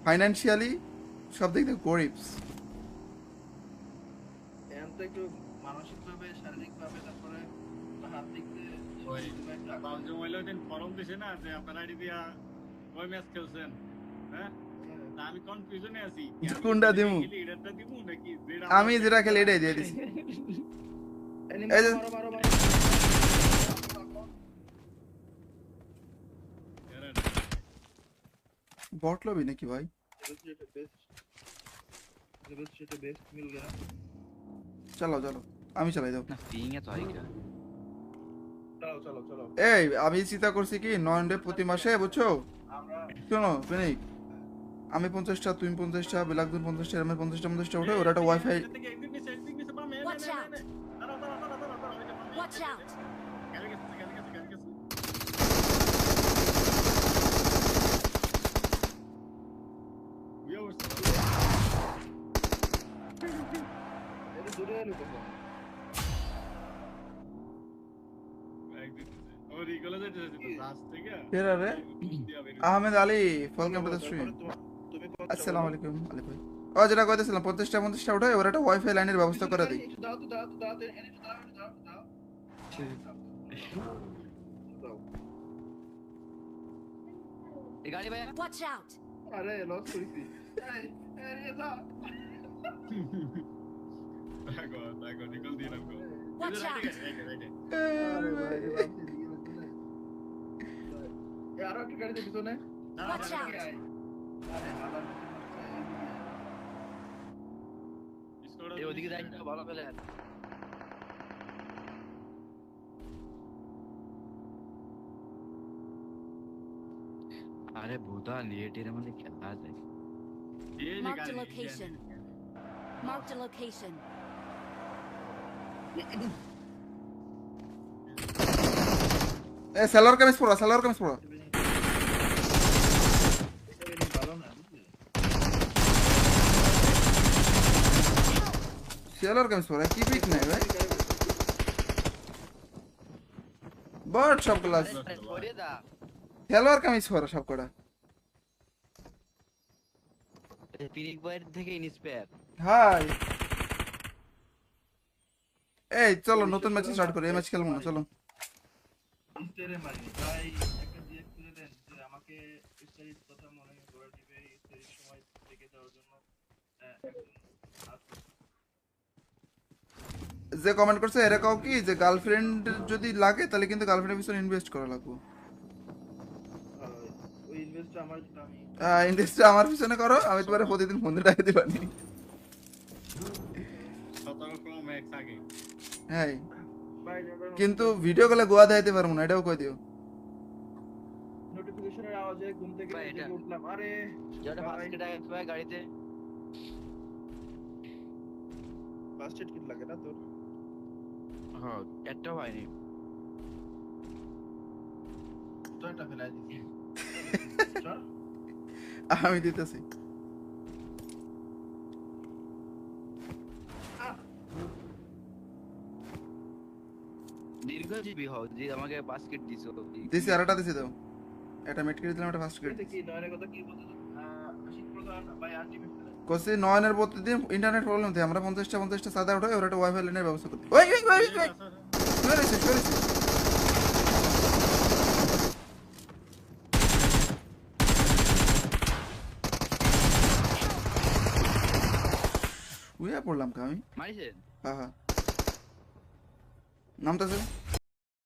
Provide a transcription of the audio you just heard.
Financially সব দিক থেকে গরিব। এখন তো একটু মানসিকভাবে শারীরিকভাবে তারপরে হাত দিক দিয়ে ওই বাউজু মহিলা দিন ফর্ম দিছে না যে আপনার আইডি দিয়া ওই ম্যাচ খেলছেন, হ্যাঁ? তা আমি কনফিউশনে আছি কোনটা দিমু? এটাটা দিমু নাকি যেটা আমি যেটা খেলে এটাই দিয়ে দিছি। এই যে বট লবি নাকি ভাই? চলো চলো আমি চালাই দাও। না পিং এ তো আই क्या চলো এই আমি চিন্তা করছি কি নয়নডে প্রতি মাসে বুঝছো, শোনো ফেনিক, আমি 50টা তুমি 50টা বিলাকদুন 50টা এরমে 50টা উঠে ওরা একটা wifi Watch out! Watch out! ফেরা রে Ahmed Ali welcome to the stream. আসসালামু আলাইকুম আলী ভাই। ও যেটা কইতেছিলাম 50টা উঠে ওরা একটা ওয়াইফাই লাইনের ব্যবস্থা করে দেই। ये गाड़ी भैया Watch out! আরে লস করেছি निकल दिया हमको। Watch out! আরো একটা গাড়ি দেখছো না Watch out! ये ওদিকে যাই না ভালো ফেলে अरे भूता लेटेर मध्ये क्या आहे Marked a location. Marked a location. এ সেলর কামিজ পড়া কি পিক নাই ভাই বাট সব ক্লাস छोड़िए दा সেলর কামিজ পড়া সব কটা পিনিক বয়ের থেকে ইনস্পায়ার হাই। এই চলো নতুন ম্যাচ স্টার্ট করি, এই ম্যাচ খেলবো না চলো। ইস্টারে মারি ভাই একটা দিয়ে খুলে দেন যে আমাকে ইস্টারির কথা মনে করে দিবে ইস্টারির সময় থেকে দেওয়ার জন্য যে কমেন্ট করছে এরা কাও কি যে গার্লফ্রেন্ড যদি লাগে তাহলে কিন্তু গার্লফ্রেন্ডের পিছনে ইনভেস্ট করা লাগবে। ওই ইনভেস্টটা আমার যেটা আমি ইনভেস্ট আমার পিছনে করো, আমি তোমার প্রতিদিন 15 টাকা দিবানি। 17 প্রো ম্যাক্স আগে হ্যাঁ ভাই কিন্তু ভিডিও কলে গোয়া দেখাইতে পারবো না, এটাও কই দিও। নোটিফিকেশনের আওয়াজে ঘুম থেকে ভাই, এটা- উঠলাম আরে যেটা ফার্স্ট এড আগে ভাই গাড়িতে ফার্স্ট এড কিট লাগে না তোর হ্যাঁ একটা হয়নি তো এটা ফেলাই দিছি চল আমি দিতেছি। দীর্ঘজীবী হও যে আমাকে বাস্কেট দিছো দিছি আরেকটা দিছি দাও, একটা মেট করে দিলাম, একটা ফার্স্ট করে এটা কি নয়নের কথা কি বলতে আশিক প্রধান ভাই আলটিমেট কোসি নয়নের প্রতিদিন ইন্টারনেট প্রবলেম থাকে, আমরা 50টা সাদা উঠে ওরা একটা ওয়াইফাই লাইনের ব্যবস্থা করতে। ওই সরেছে উইয়া পড়লাম কা আমি। মারিছেন হ্যাঁ নামতেছে